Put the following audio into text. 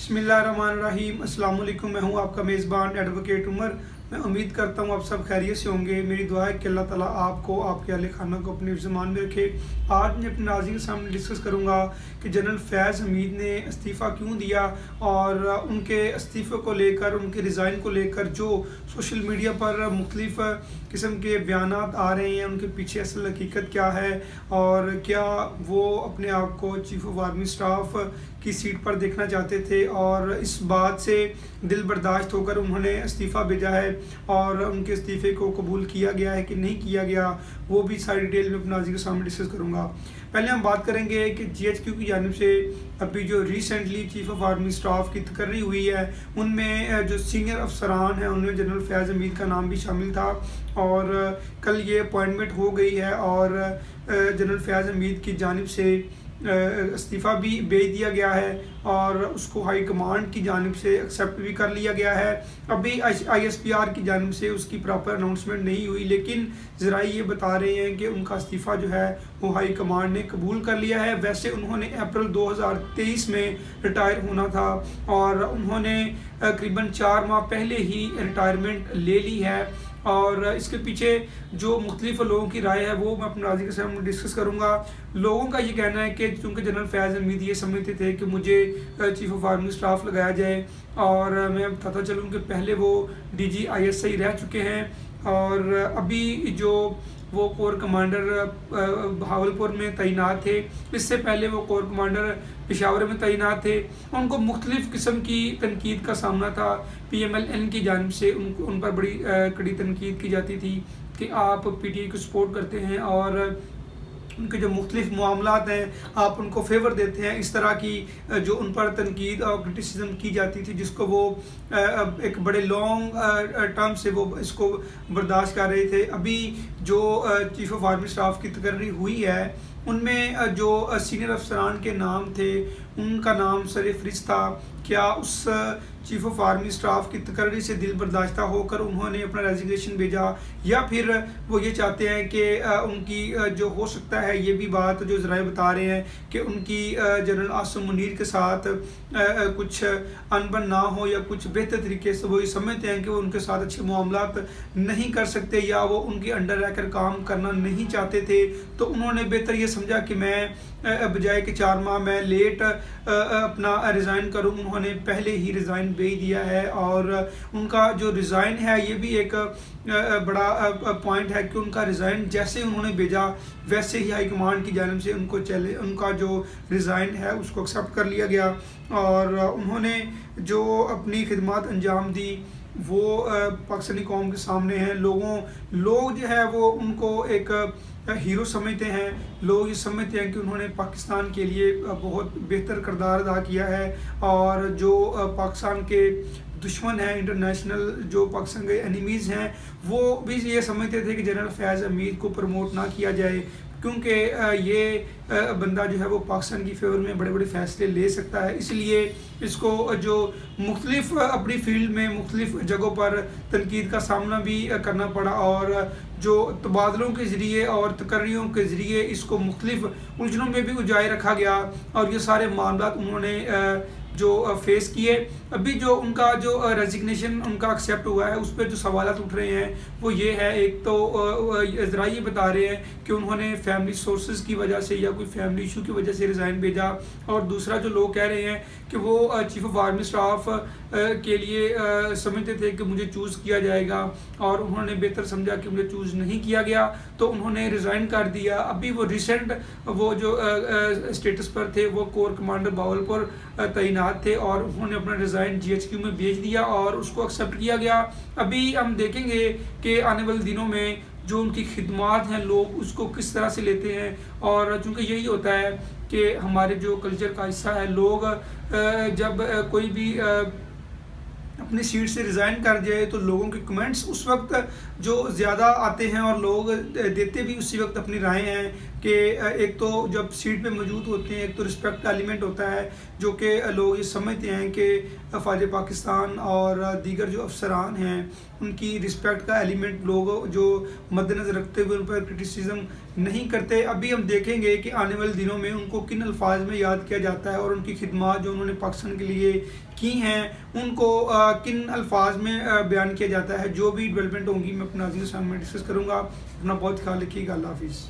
बिस्मिल्लाहिर्रहमानिर्रहीम। अस्सलाम वालेकुम। मैं हूं आपका मेज़बान एडवोकेट उमर। मैं उम्मीद करता हूं आप सब खैरियत से होंगे। मेरी दुआ है कि अल्लाह ताला आपको, आपके अहले खाना को अपने ज़मान में रखे। आज मैं अपने नाज़रीन के सामने डिस्कस करूंगा कि जनरल फैज़ हमीद ने इस्तीफ़ा क्यों दिया और उनके इस्तीफ़े को लेकर, उनके रिज़ाइन को लेकर जो सोशल मीडिया पर मुख्तलिफ़ किस्म के बयानात आ रहे हैं, उनके पीछे असल हकीकत क्या है और क्या वो अपने आप को चीफ़ ऑफ आर्मी स्टाफ की सीट पर देखना चाहते थे और इस बात से दिल बर्दाश्त होकर उन्होंने इस्तीफ़ा भेजा है और उनके इस्तीफ़े को कबूल किया गया है कि नहीं किया गया, वो भी सारी डिटेल में अपने नाज़रीन के सामने डिस्कस करूँगा। पहले हम बात करेंगे कि GHQ की जानिब से अभी जो recently chief of army staff की तकर्री हुई है, उनमें जो सीनियर अफसरान हैं उनमें जनरल फैज़ हमीद का नाम भी शामिल था और कल ये अपॉइंटमेंट हो गई है और जनरल फैज़ हमीद की जानिब से इस्तीफ़ा भी भेज दिया गया है और उसको हाई कमांड की जानिब से एक्सेप्ट भी कर लिया गया है। अभी ISPR की जानिब से उसकी प्रॉपर अनाउंसमेंट नहीं हुई, लेकिन ज़राए ये बता रहे हैं कि उनका इस्तीफ़ा जो है वो हाई कमांड ने कबूल कर लिया है। वैसे उन्होंने अप्रैल 2023 में रिटायर होना था और उन्होंने करीबन 4 माह पहले ही रिटायरमेंट ले ली है और इसके पीछे जो मुख्तलिफ लोगों की राय है वो मैं अपने नाज़रीन के सामने डिस्कस करूँगा। लोगों का ये कहना है कि चूँकि जनरल फैज़ हमीद ये समझते थे कि मुझे चीफ़ ऑफ आर्मी स्टाफ लगाया जाए और मैं बताता चलूँ कि पहले वो DG ISI रह चुके हैं और अभी जो वो कोर कमांडर भावलपुर में तैनात थे, इससे पहले वो कोर कमांडर पेशावर में तैनात थे। उनको मुख्तलिफ़ किस्म की तनकीद का सामना था। PMLN की जानिब से उन पर बड़ी कड़ी तनकीद की जाती थी कि आप PTI को सपोर्ट करते हैं और उनके जो मुख्तलिफ मामलात हैं आप उनको फेवर देते हैं। इस तरह की जो उन पर तनकीद और क्रिटिसिज्म की जाती थी, जिसको वो एक बड़े लॉन्ग टर्म से वो इसको बर्दाश्त कर रहे थे। अभी जो चीफ़ ऑफ आर्मी स्टाफ की तकर्री हुई है उनमें जो सीनियर अफसरान के नाम थे उनका नाम सर-ए-फ़हरिस्त था। क्या उस चीफ़ ऑफ आर्मी स्टाफ की तकर्री से दिल बर्दाश्ता होकर उन्होंने अपना रेजिग्नेशन भेजा या फिर वो ये चाहते हैं कि उनकी जो हो सकता है, ये भी बात जो ज़राए बता रहे हैं कि उनकी जनरल आसिम मुनीर के साथ कुछ अनबन ना हो या कुछ बेहतर तरीके से वो ये समझते हैं कि वो उनके साथ अच्छे मामलात नहीं कर सकते या वो उनके अंडर रहकर काम करना नहीं चाहते थे, तो उन्होंने बेहतर ये समझा कि मैं बजाय कि 4 माह मैं लेट अपना रिज़ाइन करूं, उन्होंने पहले ही रिज़ाइन भेज दिया है और उनका जो रिज़ाइन है ये भी एक बड़ा पॉइंट है कि उनका रिज़ाइन जैसे उन्होंने भेजा वैसे ही हाई कमांड की जानिब से उनका जो रिज़ाइन है उसको एक्सेप्ट कर लिया गया और उन्होंने जो अपनी खिदमत अंजाम दी वो पाकिस्तानी कौम के सामने हैं। लोग जो है वो उनको एक हीरो समझते हैं। लोग ये समझते हैं कि उन्होंने पाकिस्तान के लिए बहुत बेहतर किरदार अदा किया है और जो पाकिस्तान के दुश्मन हैं, इंटरनेशनल जो पाकिस्तान के एनिमीज़ हैं, वो भी ये समझते थे कि जनरल फैज़ हमीद को प्रमोट ना किया जाए क्योंकि ये बंदा जो है वो पाकिस्तान की फेवर में बड़े बड़े फ़ैसले ले सकता है। इसलिए इसको जो मुख्तलिफ अपनी फील्ड में मुख्तलिफ जगहों पर तनकीद का सामना भी करना पड़ा और जो तबादलों के ज़रिए और तकर्रियों के ज़रिए इसको मुख्तलिफ उलझनों में भी उलझाए रखा गया और ये सारे मामलात उन्होंने जो फेस किए। अभी जो उनका जो रेजिग्नेशन उनका एक्सेप्ट हुआ है उस पर जो सवालात उठ रहे हैं वो ये है, एक तो ज़रा ये बता रहे हैं कि उन्होंने फैमिली सोर्सेज की वजह से या कोई फैमिली इशू की वजह से रिज़ाइन भेजा और दूसरा जो लोग कह रहे हैं कि वो चीफ़ ऑफ आर्मी स्टाफ के लिए समझते थे कि मुझे चूज़ किया जाएगा और उन्होंने बेहतर समझा कि मुझे चूज़ नहीं किया गया तो उन्होंने रिज़ाइन कर दिया। अभी वो रिसेंट वो जो स्टेटस पर थे वो कोर कमांडर भावलपुर तैनात थे और उन्होंने अपना रिज़ाइन GHQ में भेज दिया और उसको एक्सेप्ट किया गया। अभी हम देखेंगे कि आने वाले दिनों में जो उनकी खिदमात हैं लोग उसको किस तरह से लेते हैं और चूँकि यही होता है कि हमारे जो कल्चर का हिस्सा है, लोग जब कोई भी अपनी सीट से रिज़ाइन कर जाए तो लोगों के कमेंट्स उस वक्त जो ज़्यादा आते हैं और लोग देते भी उसी वक्त अपनी राय हैं कि एक तो जब सीट पे मौजूद होते हैं, एक तो रिस्पेक्ट का एलिमेंट होता है जो कि लोग ये समझते हैं कि फ़ौज पाकिस्तान और दीगर जो अफसरान हैं उनकी रिस्पेक्ट का एलिमेंट लोग जो मद्देनज़र रखते हुए उन पर क्रिटिसिज्म نہیں کرتے. ابھی ہم دیکھیں گے کہ آنے والے دنوں میں ان کو کن الفاظ میں یاد کیا جاتا ہے اور ان کی خدمات جو انہوں نے پاکستان کے لیے کی ہیں ان کو کن الفاظ میں بیان کیا جاتا ہے. جو بھی ڈیولپمنٹ ہوں گی میں اپنے ناظرین کے سامنے ڈسکس کروں گا. اپنا بہت خیال رکھیے گا. اللہ حافظ.